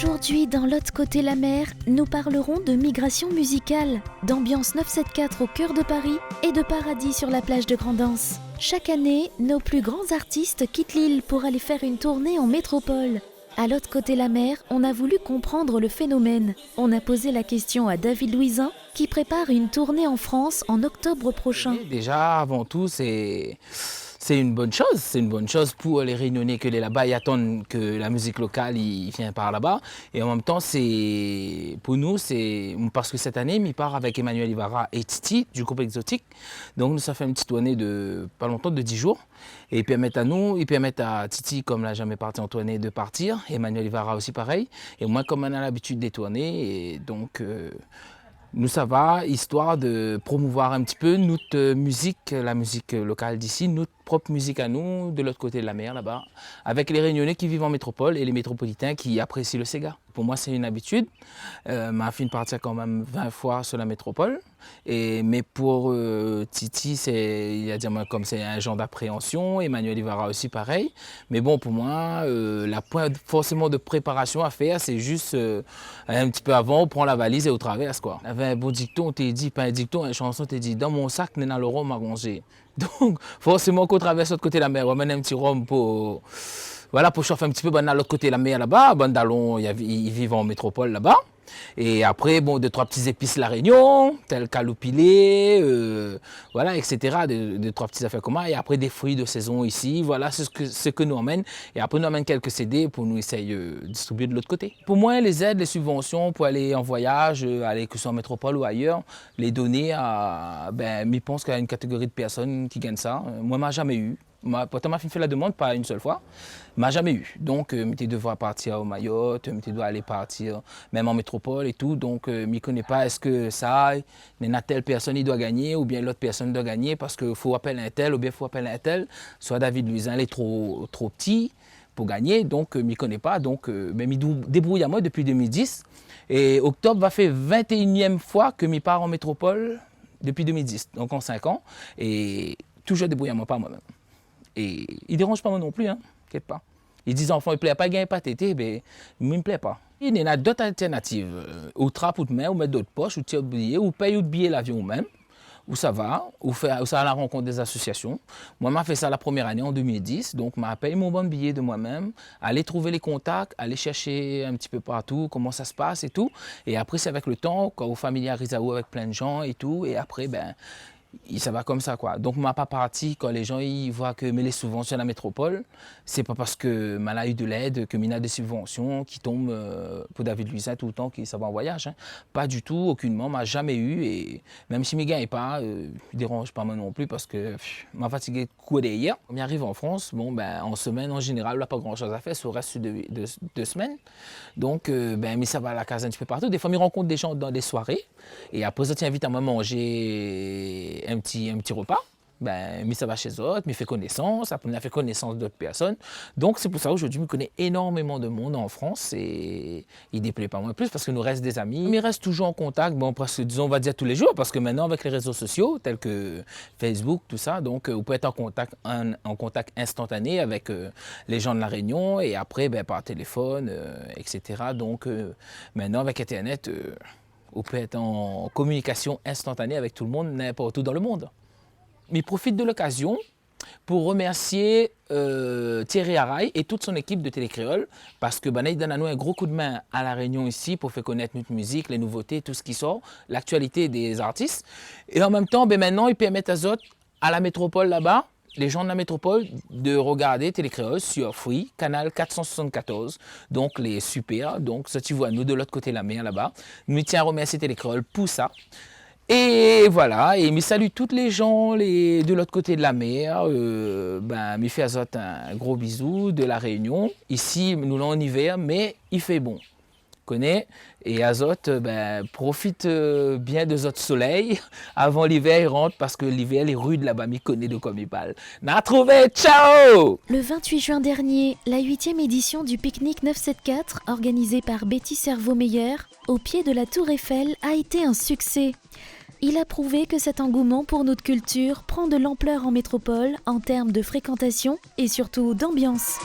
Aujourd'hui, dans l'autre côté la mer, nous parlerons de migration musicale, d'ambiance 974 au cœur de Paris et de paradis sur la plage de Grand'Anse. Chaque année, nos plus grands artistes quittent l'île pour aller faire une tournée en métropole. À l'autre côté la mer, on a voulu comprendre le phénomène. On a posé la question à David Louisin, qui prépare une tournée en France en octobre prochain. Déjà, avant tout, c'est une bonne chose. C'est une bonne chose pour les Réunionnais que les là-bas, ils attendent que la musique locale il vient par là-bas. Et en même temps, pour nous, c'est parce que cette année, il part avec Emmanuel Ibarra et Titi du groupe Exotique. Donc, nous, ça fait une petite tournée de pas longtemps, de 10 jours. Et ils permettent à Titi, comme l'a jamais parti en tournée, de partir. Emmanuel Ibarra aussi pareil. Et moi, comme on a l'habitude des tournées, et donc nous, ça va, histoire de promouvoir un petit peu notre musique, la musique locale d'ici, notre propre musique à nous, de l'autre côté de la mer, là-bas, avec les Réunionnais qui vivent en métropole et les métropolitains qui apprécient le Sega. Pour moi, c'est une habitude. Ma fille partir quand même 20 fois sur la métropole. Mais pour Titi, il a dit comme c'est un genre d'appréhension. Emmanuel Ibarra aussi pareil. Mais bon, pour moi, la point forcément de préparation à faire, c'est juste un petit peu avant, on prend la valise et on traverse, quoi. Il y avait un bon dicton, on t'a dit, pas un dicton, une chanson, on t'a dit, dans mon sac, Nena le rhum à ranger. Donc, forcément, qu'on traverse l'autre côté de la mer, on amène un petit rhum pour chauffer un petit peu de l'autre côté de la mer là-bas. Bandalon, ils vivent en métropole là-bas. Et après, bon, 2-3 petits épices La Réunion, tel caloupilé, etc. 2-3 petites affaires comme ça. Et après, des fruits de saison ici. Voilà ce que nous emmène. Et après, nous emmène quelques CD pour nous essayer de distribuer de l'autre côté. Pour moi, les aides, les subventions pour aller en voyage, aller que ce soit en métropole ou ailleurs, les donner à, je pense qu'il y a une catégorie de personnes qui gagnent ça. Moi, je n'ai jamais eu. Pourtant, ma fille fait la demande, pas une seule fois, m'a jamais eu. Donc, je dois partir au Mayotte, je dois aller partir même en métropole et tout. Donc, je ne connais pas, est-ce que ça, il y a telle personne qui doit gagner ou bien l'autre personne doit gagner parce qu'il faut appeler un tel ou bien il faut appeler un tel. Soit David Louisin, il est trop petit pour gagner, donc je ne connais pas. Donc, je me débrouille à moi depuis 2010. Et octobre va faire 21e fois que je pars en métropole depuis 2010, donc en 5 ans. Et toujours débrouille à moi, pas moi-même. Et il ne dérange pas moi non plus, hein, t'inquiète pas. Ils disent enfant, il ne plaît pas gagner pas tété, mais il ne me plaît pas. Il y en a d'autres alternatives. Ou trappe ou de main, ou mettre d'autres poches, ou tirer de billets, ou payer ou de billets l'avion même. Où ça va, ou ça à la rencontre des associations. Moi, je fait ça la première année en 2010, donc je payé mon bon billet de moi-même, aller trouver les contacts, aller chercher un petit peu partout comment ça se passe et tout. Et après, c'est avec le temps, quand on familiarise avec plein de gens et tout, et après, ça va comme ça, quoi. Donc, je ne suis pas parti quand les gens ils voient que les subventions à la métropole, c'est pas parce que je eu de l'aide que je a des subventions qui tombent pour David Louisin tout le temps qui ça va en voyage. Hein. Pas du tout, aucunement, je jamais eu. Et même si je ne gagne pas, je ne dérange pas moi non plus parce que je suis fatigué de courir hier. Quand j'arrive en France, en semaine, en général, il n'y a pas grand-chose à faire, sur le reste de 2 semaines. Donc, mais ça va à la case un petit peu partout. Des fois, je rencontre des gens dans des soirées. Et après, ça t'invite à me manger un petit repas. Mais ça va chez eux, me fait connaissance, après on a fait connaissance d'autres personnes. Donc c'est pour ça qu'aujourd'hui, je connais énormément de monde en France et il ne déplaît pas moins plus parce que nous reste des amis. Mais il reste toujours en contact, presque, disons, on va dire tous les jours parce que maintenant avec les réseaux sociaux tels que Facebook, tout ça, donc on peut être en contact instantané avec les gens de la Réunion et après par téléphone, etc. Donc maintenant avec Internet, on peut être en communication instantanée avec tout le monde, n'importe où dans le monde. Mais profite de l'occasion pour remercier Thierry Araille et toute son équipe de Télécréole parce que ils donnent à nous un gros coup de main à La Réunion ici pour faire connaître notre musique, les nouveautés, tout ce qui sort, l'actualité des artistes. Et en même temps, maintenant, ils permettent à la métropole là-bas, les gens de la métropole, de regarder Télécréole sur Free, canal 474, donc les super, donc ça tu vois, nous de l'autre côté de la mer là-bas. Nous tiens à remercier Télécréole pour ça. Et voilà, et je salue tous les gens de l'autre côté de la mer. Je fais un gros bisou de La Réunion. Ici, nous l'avons en hiver, mais il fait bon. Connais. Et Azote, profite bien de notre soleil. Avant l'hiver, il rentre parce que l'hiver, les rudes là-bas, il connaît de quoi il parle. N'a trouvé, ciao! Le 28 juin dernier, la 8e édition du Pique-Nique 974, organisée par Betty Cerveau-Meyer, au pied de la Tour Eiffel, a été un succès. Il a prouvé que cet engouement pour notre culture prend de l'ampleur en métropole en termes de fréquentation et surtout d'ambiance.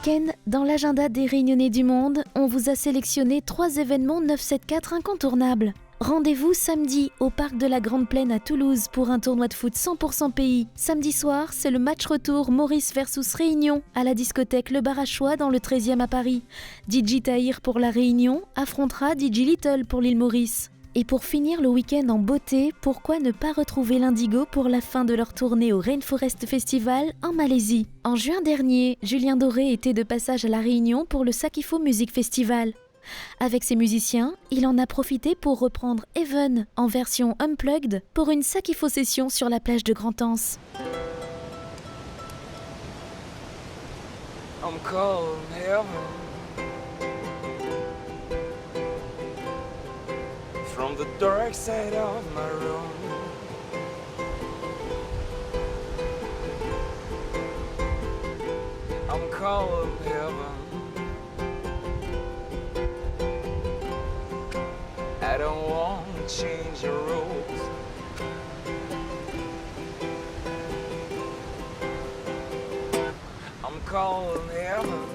week-end, dans l'agenda des Réunionnais du monde, on vous a sélectionné 3 événements 974 incontournables. Rendez-vous samedi au Parc de la Grande Plaine à Toulouse pour un tournoi de foot 100% pays. Samedi soir, c'est le match retour Maurice versus Réunion à la discothèque Le Barachois dans le 13e à Paris. DJ Tahir pour la Réunion affrontera DJ Little pour l'île Maurice. Et pour finir le week-end en beauté, pourquoi ne pas retrouver l'Indigo pour la fin de leur tournée au Rainforest Festival en Malaisie. En juin dernier, Julien Doré était de passage à La Réunion pour le Sakifo Music Festival. Avec ses musiciens, il en a profité pour reprendre Even en version unplugged pour une Sakifo session sur la plage de Grand-Anse. I'm calling heaven from the dark side of my room. I'm calling heaven. I don't want to change your rules. I'm calling heaven.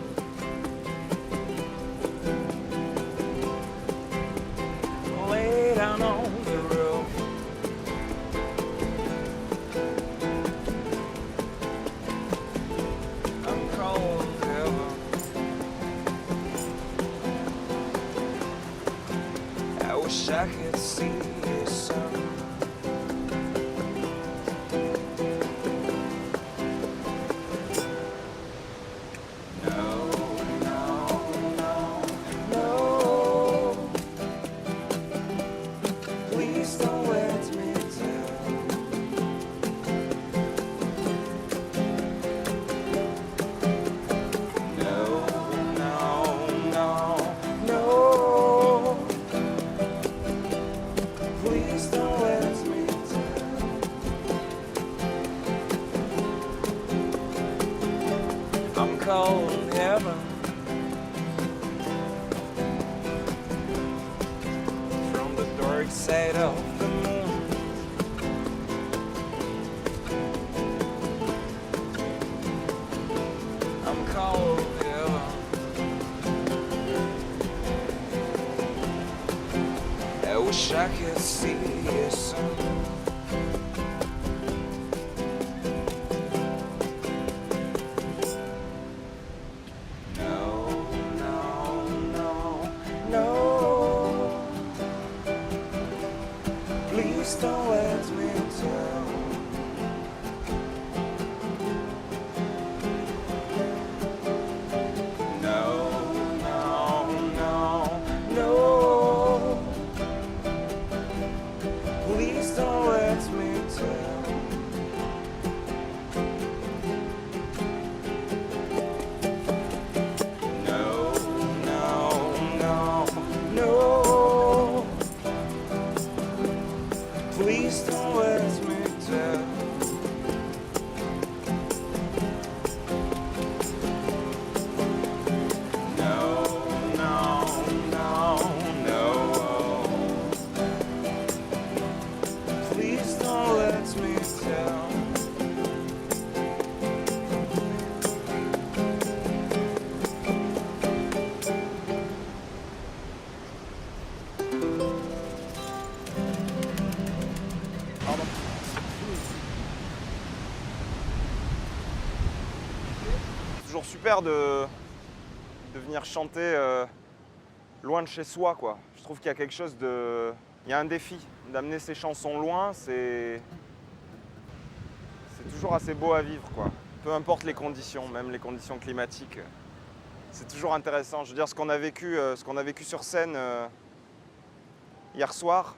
Lay down on the roof. I'm calling heaven. I wish I could see the sun. No, no, no, no. Please don't let me down. No, no, no, no. Please don't let me down. I'm calling heaven from the dark side of the moon. I'm calling heaven. I wish I could see you soon. No, no, no, no. Please don't let me down. No, no, no, no. Please don't let me down. No, no, no, no. Please don't let me down. No, no, no, no. Please don't let me down. C'est toujours super de venir chanter loin de chez soi, quoi. Je trouve qu'il y a quelque chose de... Il y a un défi d'amener ces chansons loin, c'est toujours assez beau à vivre, quoi. Peu importe les conditions, même les conditions climatiques. C'est toujours intéressant. Je veux dire, ce qu'on a vécu sur scène hier soir,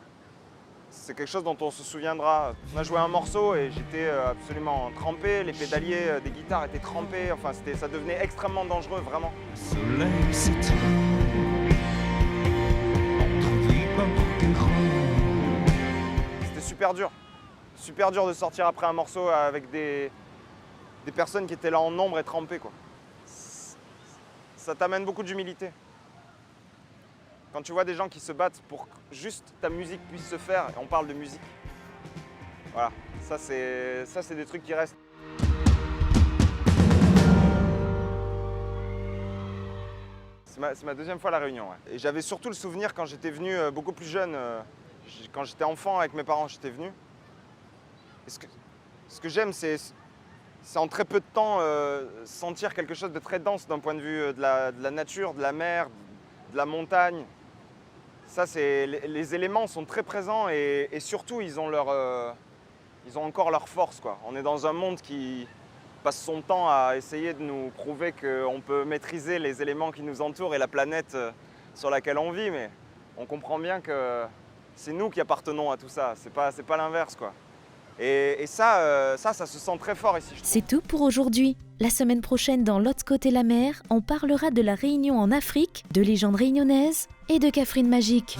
c'est quelque chose dont on se souviendra. On a joué un morceau et j'étais absolument trempé, les pédaliers des guitares étaient trempés, enfin ça devenait extrêmement dangereux, vraiment. Soleil s'éteint entre vibres C'était super dur de sortir après un morceau avec des personnes qui étaient là en nombre et trempées, quoi. Ça t'amène beaucoup d'humilité. Quand tu vois des gens qui se battent pour que juste ta musique puisse se faire, et on parle de musique. Voilà, ça c'est des trucs qui restent. C'est ma deuxième fois à La Réunion. Ouais. Et j'avais surtout le souvenir quand j'étais venu beaucoup plus jeune, quand j'étais enfant avec mes parents, j'étais venu. Et ce que j'aime, c'est en très peu de temps sentir quelque chose de très dense d'un point de vue de la nature, de la mer, de la montagne. Ça, les éléments sont très présents et surtout, ils ont encore leur force, quoi. On est dans un monde qui passe son temps à essayer de nous prouver qu'on peut maîtriser les éléments qui nous entourent et la planète sur laquelle on vit, mais on comprend bien que c'est nous qui appartenons à tout ça, c'est pas l'inverse, quoi. Et ça se sent très fort ici. C'est tout pour aujourd'hui. La semaine prochaine, dans L'autre côté la mer, on parlera de la Réunion en Afrique, de légendes réunionnaises et de Catherine Magique.